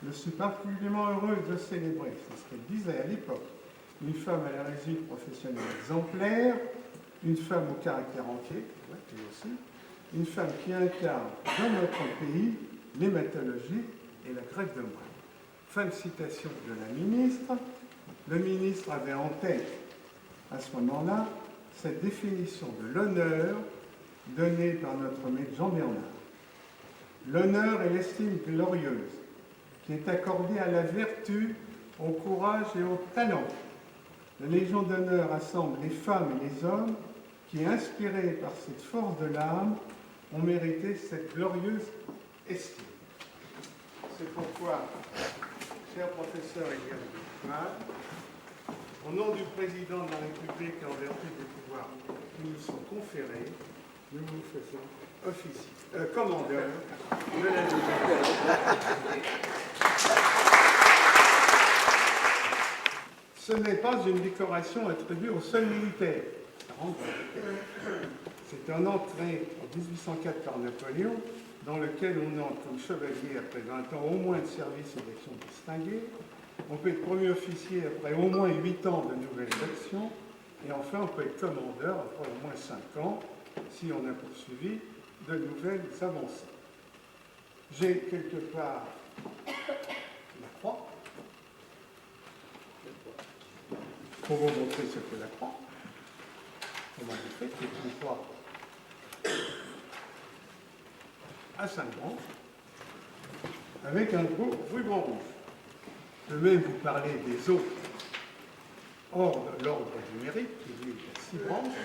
Je suis particulièrement heureuse de célébrer, c'est ce qu'elle disait à l'époque, une femme à la réussite professionnelle exemplaire, une femme au caractère entier, elle aussi, une femme qui incarne dans notre pays l'hématologie et la greffe de moelle. Fin de citation de la ministre. Le ministre avait en tête, à ce moment-là, cette définition de l'honneur donnée par notre maître Jean Bernard. L'honneur est l'estime glorieuse qui est accordée à la vertu, au courage et au talent. La Légion d'honneur rassemble les femmes et les hommes qui, inspirés par cette force de l'âme, ont mérité cette glorieuse estime. C'est pourquoi, cher professeur Elias Gutmann, au nom du président de la République et en vertu des pouvoirs qui nous sont conférés, nous vous faisons commandeur de la Légion d'honneur. Ce n'est pas une décoration attribuée aux seuls militaires. C'est un entrée en 1804 par Napoléon, dans lequel on entre comme chevalier après 20 ans au moins de service et d'actions distinguées. On peut être premier officier après au moins 8 ans de nouvelles actions. Et enfin, on peut être commandeur après au moins 5 ans, si on a poursuivi de nouvelles avancées. J'ai quelque part la croix, pour vous montrer ce que la croix. Comment elle est faite, c'est une croix à 5 branches, avec un gros ruban rouge. Je vais vous parler des autres hors de l'ordre du mérite, qui lui est à 6 branches,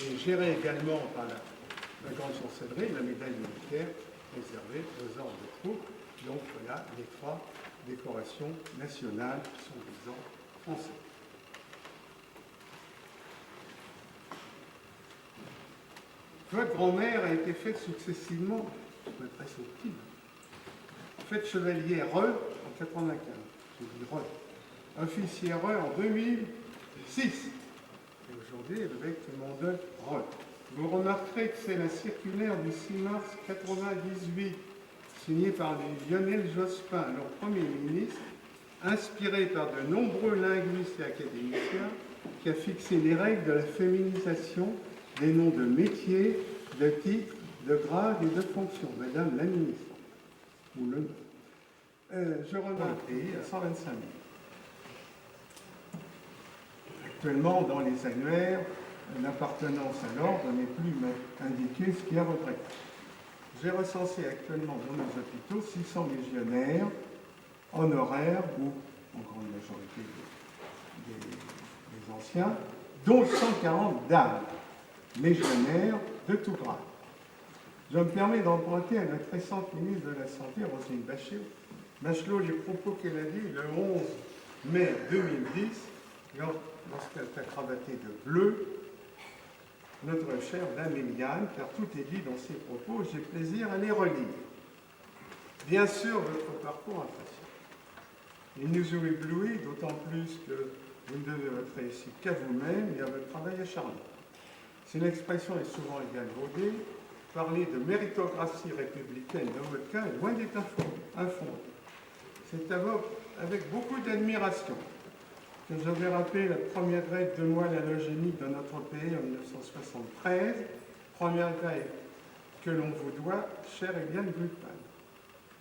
et géré également par la grande chancellerie, la médaille militaire réservée aux ordres de troupes. Donc voilà les 3 décorations nationales qui sont des ordres français. Votre grand-mère a été faite successivement, je me presse au petit, faite chevalier en 95, j'ai dit officier en 2006, et aujourd'hui elle est commandeur Vous remarquerez que c'est la circulaire du 6 mars 98, signée par Lionel Jospin, alors Premier ministre, inspirée par de nombreux linguistes et académiciens, qui a fixé les règles de la féminisation des noms de métiers, de titres, de grades et de fonctions. Madame la ministre, ou le je remarque le pays à 125 000. Actuellement, dans les annuaires, l'appartenance à l'ordre n'est plus indiquée, ce qui est regrettable. J'ai recensé actuellement dans nos hôpitaux 600 légionnaires honoraires, ou en grande majorité des anciens, dont 140 dames légionnaires de tout grade. Je me permets d'emprunter à notre récente ministre de la Santé, Roselyne Bachelot, les propos qu'elle a dit le 11 mai 2010, lorsqu'elle a cravaté de bleu, notre chère Dame Eliane, car tout est dit dans ses propos, j'ai plaisir à les relire. Bien sûr, votre parcours impressionnant. Il nous a éblouis, d'autant plus que vous ne devez votre réussite qu'à vous-même et à votre travail acharné. Si l'expression est souvent galvaudée, parler de méritocratie républicaine dans votre cas est loin d'être infondé. C'est avec beaucoup d'admiration que je vais rappeler la première grève de moelle allogénique de notre pays en 1973, première grève que l'on vous doit, chère Eliane Gutmann.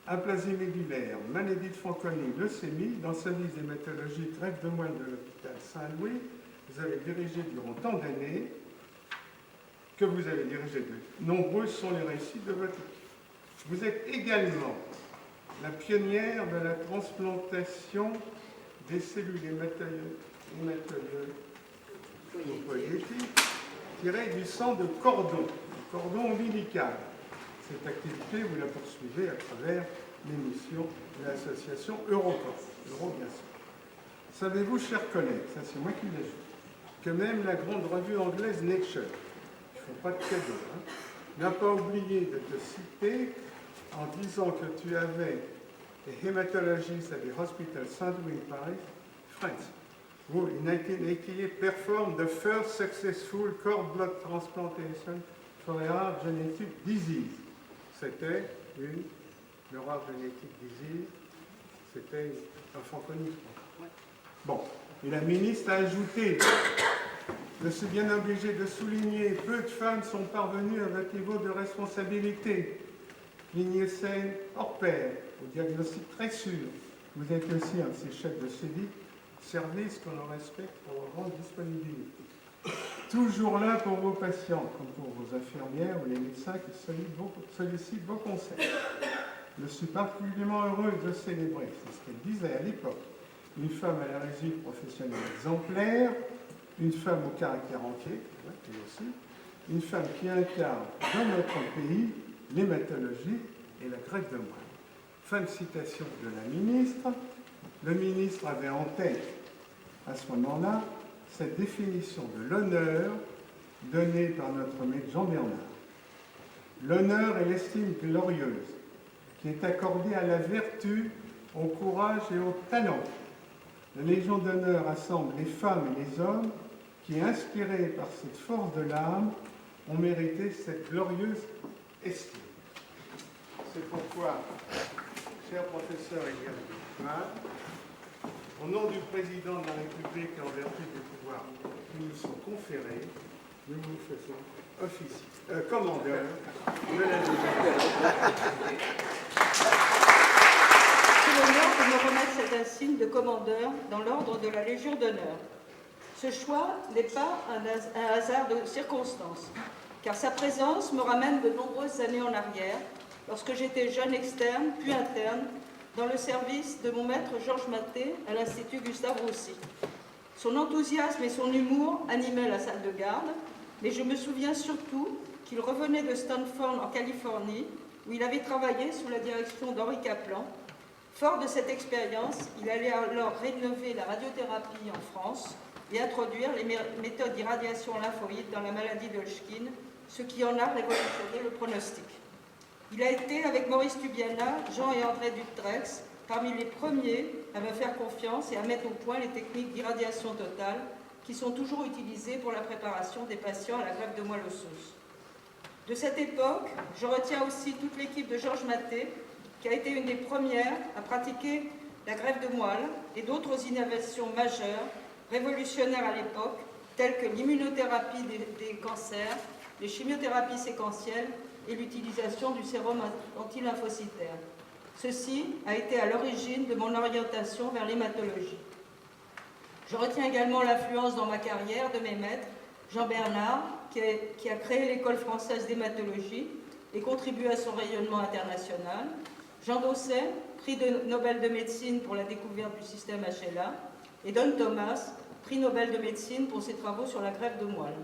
Aplasie médulaire, maladie de Fanconi, leucémie, dans le service d'hématologie, greffe de moelle de l'hôpital Saint-Louis, vous avez dirigé durant tant d'années, que vous avez dirigé de nombreuses sont les réussites de votre équipe. Vous êtes également la pionnière de la transplantation des cellules hématopoïétiques tirées du sang de cordon ombilical. Cette activité, vous la poursuivez à travers l'émission de l'association Eurocorps, bien sûr. Savez-vous, chers collègues, ça c'est moi qui l'ai dit, que même la grande revue anglaise Nature, il ne faut pas de cadeau, n'a pas oublié de te citer en disant que tu avais des hématologistes at the Hospital St. Louis Paris, France, who in 1988 performed the first successful cord blood transplantation for a rare genetic disease. C'était une rare genetic disease c'était un franconie. Bon, et la ministre a ajouté: je suis bien obligé de souligner, peu de femmes sont parvenues à votre niveau de responsabilité. Lignée saine, hors pair, au diagnostic très sûr. Vous êtes aussi un de ces chefs de service qu'on en respecte pour leur grande disponibilité. Toujours là pour vos patients, comme pour vos infirmières ou les médecins qui sollicitent vos conseils. Je suis particulièrement heureuse de célébrer, c'est ce qu'elle disait à l'époque, une femme à la réussite professionnelle exemplaire, une femme au caractère entier, elle aussi, une femme qui incarne dans notre pays l'hématologie et la greffe de moelle. Fin de citation de la ministre. Le ministre avait en tête, à ce moment-là, cette définition de l'honneur donnée par notre maître Jean Bernard. L'honneur est l'estime glorieuse qui est accordée à la vertu, au courage et au talent. La Légion d'honneur rassemble les femmes et les hommes qui, inspirés par cette force de l'âme, ont mérité cette glorieuse estime. C'est pourquoi, cher professeur Eliane Guzman, au nom du président de la République et en vertu des pouvoirs qui nous sont conférés, nous vous faisons commandeur de la Légion. C'est l'honneur de me remettre cet insigne de commandeur dans l'ordre de la Légion d'honneur. Ce choix n'est pas un hasard de circonstances, car sa présence me ramène de nombreuses années en arrière, lorsque j'étais jeune externe, puis interne, dans le service de mon maître Georges Maté à l'Institut Gustave Roussy. Son enthousiasme et son humour animaient la salle de garde, mais je me souviens surtout qu'il revenait de Stanford en Californie, où il avait travaillé sous la direction d'Henri Kaplan. Fort de cette expérience, il allait alors rénover la radiothérapie en France et introduire les méthodes d'irradiation lymphoïde dans la maladie de Hodgkin, ce qui en a révolutionné le pronostic. Il a été, avec Maurice Tubiana, Jean et André Dutrex, parmi les premiers à me faire confiance et à mettre au point les techniques d'irradiation totale qui sont toujours utilisées pour la préparation des patients à la greffe de moelle osseuse. De cette époque, je retiens aussi toute l'équipe de Georges Maté, qui a été une des premières à pratiquer la greffe de moelle et d'autres innovations majeures, révolutionnaires à l'époque, telles que l'immunothérapie des cancers, les chimiothérapies séquentielles et l'utilisation du sérum antilymphocytaire. Ceci a été à l'origine de mon orientation vers l'hématologie. Je retiens également l'influence dans ma carrière de mes maîtres, Jean Bernard, qui a créé l'école française d'hématologie et contribué à son rayonnement international, Jean Dosset, prix Nobel de médecine pour la découverte du système HLA, et Don Thomas, prix Nobel de médecine pour ses travaux sur la greffe de moelle.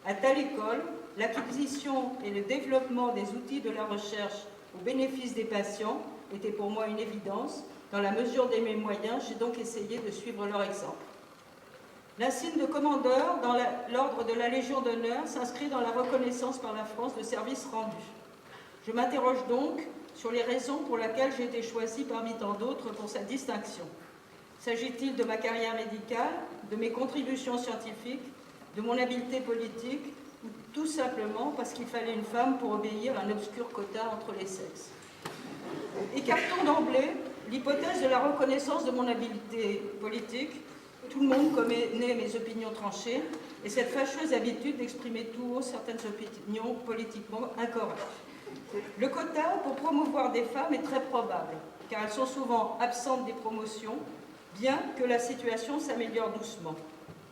À telle école, l'acquisition et le développement des outils de la recherche au bénéfice des patients était pour moi une évidence. Dans la mesure de mes moyens, j'ai donc essayé de suivre leur exemple. L'insigne de commandeur dans l'ordre de la Légion d'honneur s'inscrit dans la reconnaissance par la France de services rendus. Je m'interroge donc sur les raisons pour lesquelles j'ai été choisi parmi tant d'autres pour cette distinction. S'agit-il de ma carrière médicale, de mes contributions scientifiques, de mon habileté politique, ou tout simplement parce qu'il fallait une femme pour obéir à un obscur quota entre les sexes? Écartons d'emblée l'hypothèse de la reconnaissance de mon habileté politique. Tout le monde connaît mes opinions tranchées et cette fâcheuse habitude d'exprimer tout haut certaines opinions politiquement incorrectes. Le quota pour promouvoir des femmes est très probable, car elles sont souvent absentes des promotions, bien que la situation s'améliore doucement.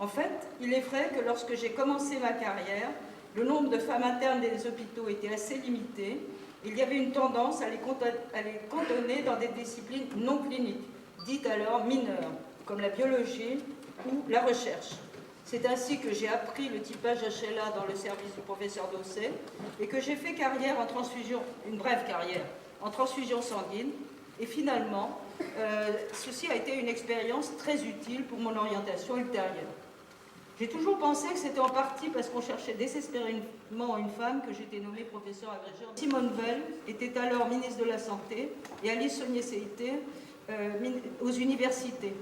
En fait, il est vrai que lorsque j'ai commencé ma carrière, le nombre de femmes internes des hôpitaux était assez limité. Il y avait une tendance à les cantonner dans des disciplines non cliniques, dites alors mineures, comme la biologie ou la recherche. C'est ainsi que j'ai appris le typage HLA dans le service du professeur Dosset et que j'ai fait carrière en transfusion, une brève carrière, en transfusion sanguine. Et finalement, ceci a été une expérience très utile pour mon orientation ultérieure. J'ai toujours pensé que c'était en partie parce qu'on cherchait désespérément une femme que j'étais nommée professeur agrégé. Simone Veil était alors ministre de la Santé et Alice Saugné-Séité aux universités.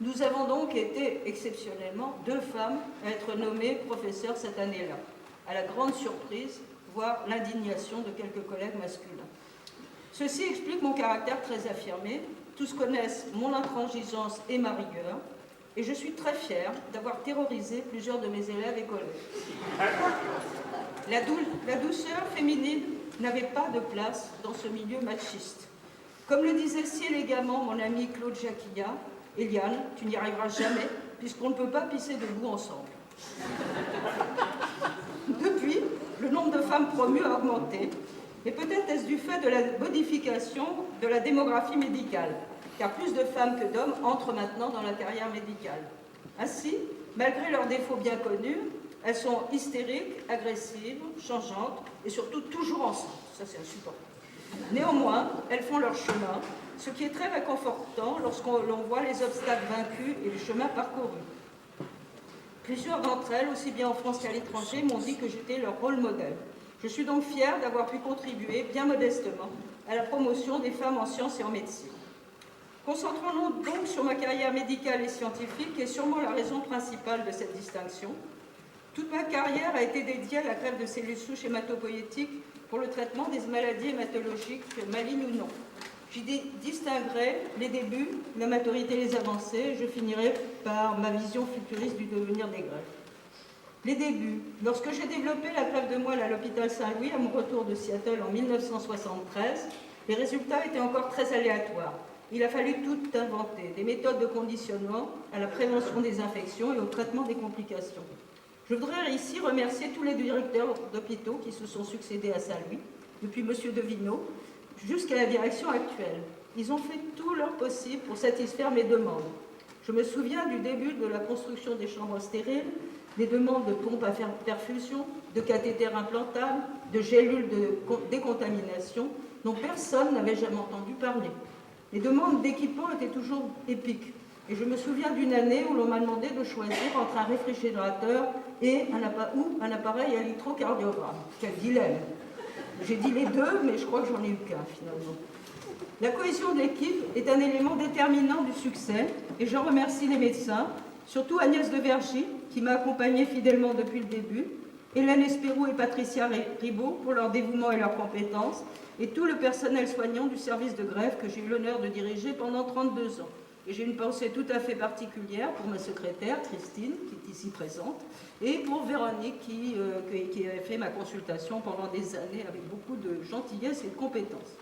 Nous avons donc été exceptionnellement 2 femmes à être nommées professeurs cette année-là, à la grande surprise, voire l'indignation de quelques collègues masculins. Ceci explique mon caractère très affirmé, Tous connaissent mon intransigeance et ma rigueur, et je suis très fière d'avoir terrorisé plusieurs de mes élèves et collègues. La douceur féminine n'avait pas de place dans ce milieu machiste. Comme le disait si élégamment mon ami Claude Jacquillat, Eliane, tu n'y arriveras jamais, puisqu'on ne peut pas pisser debout ensemble. Depuis, le nombre de femmes promues a augmenté, et peut-être est-ce du fait de la modification de la démographie médicale, car plus de femmes que d'hommes entrent maintenant dans la carrière médicale. Ainsi, malgré leurs défauts bien connus, elles sont hystériques, agressives, changeantes et surtout toujours enceintes. Ça, c'est insupportable. Néanmoins, elles font leur chemin, ce qui est très réconfortant lorsqu'on voit les obstacles vaincus et le chemin parcouru. Plusieurs d'entre elles, aussi bien en France qu'à l'étranger, m'ont dit que j'étais leur rôle modèle. Je suis donc fière d'avoir pu contribuer, bien modestement, à la promotion des femmes en sciences et en médecine. Concentrons-nous donc sur ma carrière médicale et scientifique, qui est sûrement la raison principale de cette distinction. Toute ma carrière a été dédiée à la greffe de cellules souches hématopoïétiques pour le traitement des maladies hématologiques, malignes ou non. J'y distinguerai les débuts, la maturité et les avancées. Je finirai par ma vision futuriste du devenir des greffes. Les débuts. Lorsque j'ai développé la greffe de moelle à l'hôpital Saint-Louis, à mon retour de Seattle en 1973, les résultats étaient encore très aléatoires. Il a fallu tout inventer, des méthodes de conditionnement à la prévention des infections et au traitement des complications. Je voudrais ici remercier tous les directeurs d'hôpitaux qui se sont succédés à Saint-Louis, depuis M. Devineau jusqu'à la direction actuelle. Ils ont fait tout leur possible pour satisfaire mes demandes. Je me souviens du début de la construction des chambres stériles, des demandes de pompes à perfusion, de cathéters implantables, de gélules de décontamination, dont personne n'avait jamais entendu parler. Les demandes d'équipement étaient toujours épiques. Et je me souviens d'une année où l'on m'a demandé de choisir entre un réfrigérateur et un appareil à électrocardiogramme. Quel dilemme! J'ai dit les deux, mais je crois que j'en ai eu qu'un finalement. La cohésion de l'équipe est un élément déterminant du succès, et je remercie les médecins, surtout Agnès Devergy, qui m'a accompagnée fidèlement depuis le début, Hélène Espérou et Patricia Ribaud pour leur dévouement et leurs compétences, et tout le personnel soignant du service de greffe que j'ai eu l'honneur de diriger pendant 32 ans. Et j'ai une pensée tout à fait particulière pour ma secrétaire, Christine, qui est ici présente, et pour Véronique, qui a fait ma consultation pendant des années avec beaucoup de gentillesse et de compétences.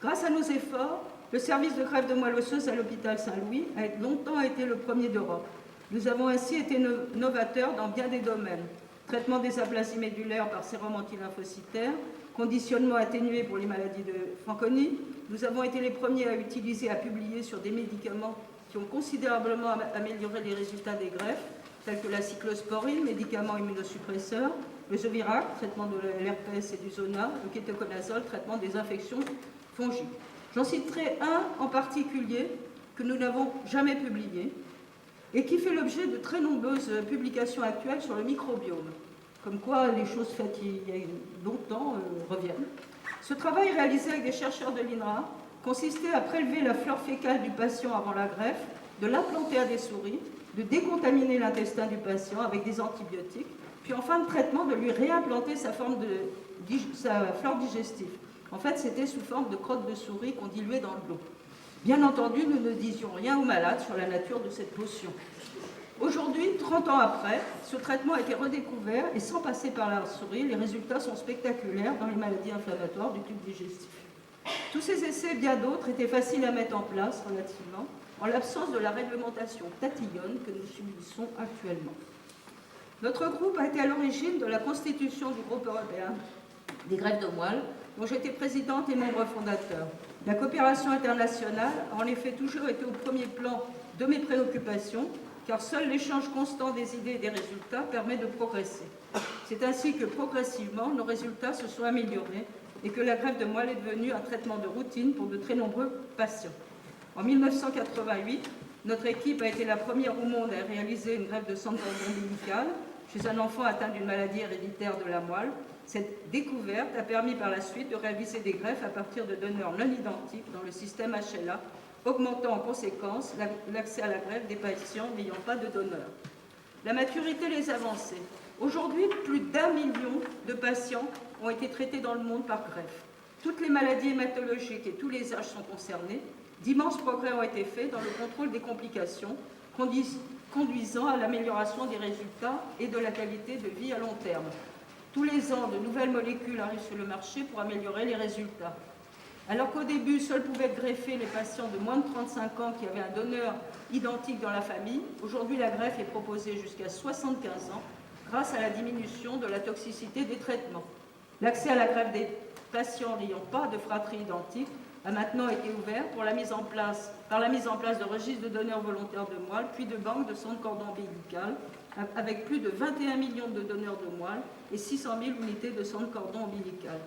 Grâce à nos efforts, le service de greffe de moelle osseuse à l'hôpital Saint-Louis a longtemps été le premier d'Europe. Nous avons ainsi été novateurs dans bien des domaines. Traitement des aplasies médulaires par sérum antilymphocytaire, conditionnement atténué pour les maladies de Fanconi. Nous avons été les premiers à utiliser, à publier sur des médicaments qui ont considérablement amélioré les résultats des greffes, tels que la cyclosporine, médicament immunosuppresseur, le Zovirac, traitement de l'herpès et du zona, le kétoconazole, traitement des infections fongiques. J'en citerai un en particulier que nous n'avons jamais publié et qui fait l'objet de très nombreuses publications actuelles sur le microbiome. Comme quoi les choses faites il y a longtemps reviennent. Ce travail réalisé avec des chercheurs de l'INRA consistait à prélever la flore fécale du patient avant la greffe, de l'implanter à des souris, de décontaminer l'intestin du patient avec des antibiotiques, puis en fin de traitement de lui réimplanter sa flore digestive. En fait, c'était sous forme de crottes de souris qu'on diluait dans de l'eau. Bien entendu, nous ne disions rien aux malades sur la nature de cette potion. Aujourd'hui, 30 ans après, ce traitement a été redécouvert et sans passer par la souris, les résultats sont spectaculaires dans les maladies inflammatoires du tube digestif. Tous ces essais et bien d'autres étaient faciles à mettre en place relativement, en l'absence de la réglementation tatillonne que nous subissons actuellement. Notre groupe a été à l'origine de la constitution du groupe européen des greffes de moelle, dont j'étais présidente et membre fondateur. La coopération internationale a en effet toujours été au premier plan de mes préoccupations, car seul l'échange constant des idées et des résultats permet de progresser. C'est ainsi que progressivement, nos résultats se sont améliorés et que la greffe de moelle est devenue un traitement de routine pour de très nombreux patients. En 1988, notre équipe a été la première au monde à réaliser une greffe de cendre ombilicale chez un enfant atteint d'une maladie héréditaire de la moelle. Cette découverte a permis par la suite de réaliser des greffes à partir de donneurs non identiques dans le système HLA, augmentant en conséquence l'accès à la greffe des patients n'ayant pas de donneur. La maturité et les avancées. Aujourd'hui, plus d'1 million de patients ont été traités dans le monde par greffe. Toutes les maladies hématologiques et tous les âges sont concernés. D'immenses progrès ont été faits dans le contrôle des complications, conduisant à l'amélioration des résultats et de la qualité de vie à long terme. Tous les ans, de nouvelles molécules arrivent sur le marché pour améliorer les résultats. Alors qu'au début, seuls pouvaient être greffés les patients de moins de 35 ans qui avaient un donneur identique dans la famille, aujourd'hui la greffe est proposée jusqu'à 75 ans grâce à la diminution de la toxicité des traitements. L'accès à la greffe des patients n'ayant pas de fratrie identique a maintenant été ouvert par la mise en place de registres de donneurs volontaires de moelle, puis de banques de sang de cordon ombilical, avec plus de 21 millions de donneurs de moelle et 600 000 unités de sang de cordon ombilical.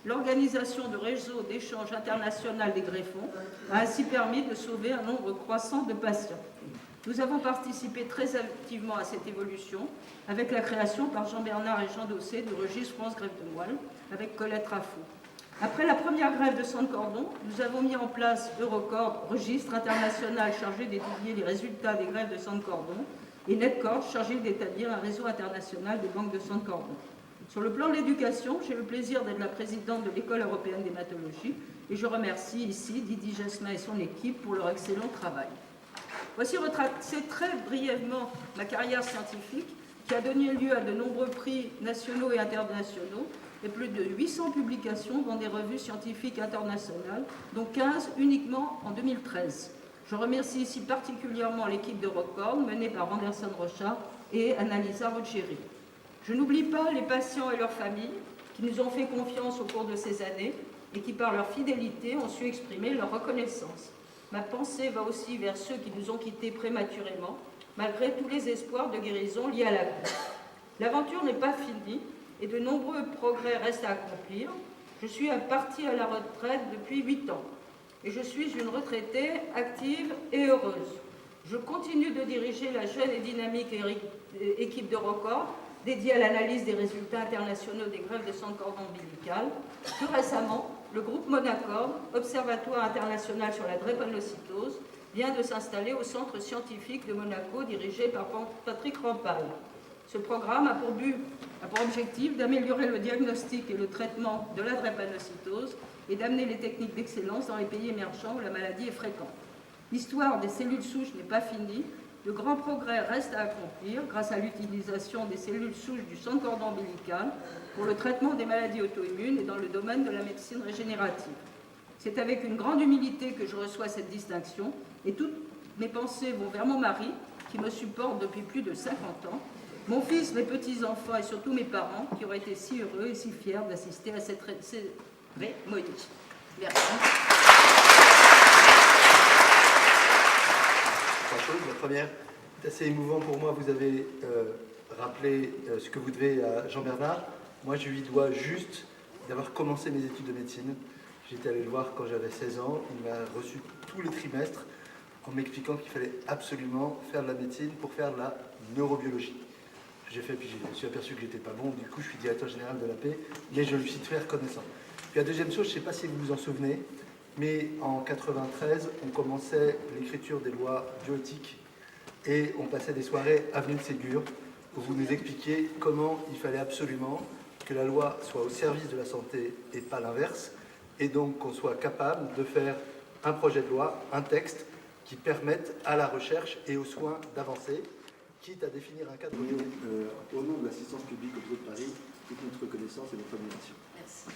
L'organisation de réseaux d'échange international des greffons a ainsi permis de sauver un nombre croissant de patients. Nous avons participé très activement à cette évolution avec la création par Jean-Bernard et Jean Dossé du registre France Greffe de Moelle avec Colette Raffo. Après la première greffe de sang de cordon, nous avons mis en place Eurocord, registre international chargé d'étudier les résultats des greffes de sang de cordon, et Netcord, chargé d'établir un réseau international de banques de sang de cordon. Sur le plan de l'éducation, j'ai le plaisir d'être la présidente de l'École européenne d'hématologie et je remercie ici Didier Jasmin et son équipe pour leur excellent travail. Voici retracée très brièvement ma carrière scientifique qui a donné lieu à de nombreux prix nationaux et internationaux et plus de 800 publications dans des revues scientifiques internationales, dont 15 uniquement en 2013. Je remercie ici particulièrement l'équipe de Record menée par Anderson Rochard et Annalisa Ruggieri. Je n'oublie pas les patients et leurs familles qui nous ont fait confiance au cours de ces années et qui, par leur fidélité, ont su exprimer leur reconnaissance. Ma pensée va aussi vers ceux qui nous ont quittés prématurément, malgré tous les espoirs de guérison liés à la greffe. L'aventure n'est pas finie et de nombreux progrès restent à accomplir. Je suis partie à la retraite depuis 8 ans et je suis une retraitée active et heureuse. Je continue de diriger la jeune et dynamique équipe de Record dédiée à l'analyse des résultats internationaux des greffes de sang de cordon ombilical. Plus récemment, le groupe Monacorde, Observatoire international sur la drépanocytose, vient de s'installer au centre scientifique de Monaco dirigé par Patrick Rampaille. Ce programme a pour objectif d'améliorer le diagnostic et le traitement de la drépanocytose et d'amener les techniques d'excellence dans les pays émergents où la maladie est fréquente. L'histoire des cellules souches n'est pas finie. De grands progrès restent à accomplir grâce à l'utilisation des cellules souches du sang de cordon ombilical pour le traitement des maladies auto-immunes et dans le domaine de la médecine régénérative. C'est avec une grande humilité que je reçois cette distinction et toutes mes pensées vont vers mon mari qui me supporte depuis plus de 50 ans, mon fils, mes petits-enfants et surtout mes parents qui auraient été si heureux et si fiers d'assister à cette cérémonie. Merci. La première est assez émouvant pour moi. Vous avez rappelé ce que vous devez à Jean-Bernard. Moi, je lui dois juste d'avoir commencé mes études de médecine. J'étais allé le voir quand j'avais 16 ans. Il m'a reçu tous les trimestres en m'expliquant qu'il fallait absolument faire de la médecine pour faire de la neurobiologie. J'ai fait, puis je me suis aperçu que j'étais pas bon. Du coup, je suis directeur général de l'AP, mais je lui suis très reconnaissant. Puis la deuxième chose, je ne sais pas si vous vous en souvenez, mais en 93, on commençait l'écriture des lois bioéthiques et on passait des soirées avenue de Ségur où vous nous expliquiez comment il fallait absolument que la loi soit au service de la santé et pas l'inverse, et donc qu'on soit capable de faire un projet de loi, un texte qui permette à la recherche et aux soins d'avancer, quitte à définir un cadre. Au nom de l'assistance publique au Bureau de Paris, toute notre reconnaissance et notre admiration. Merci.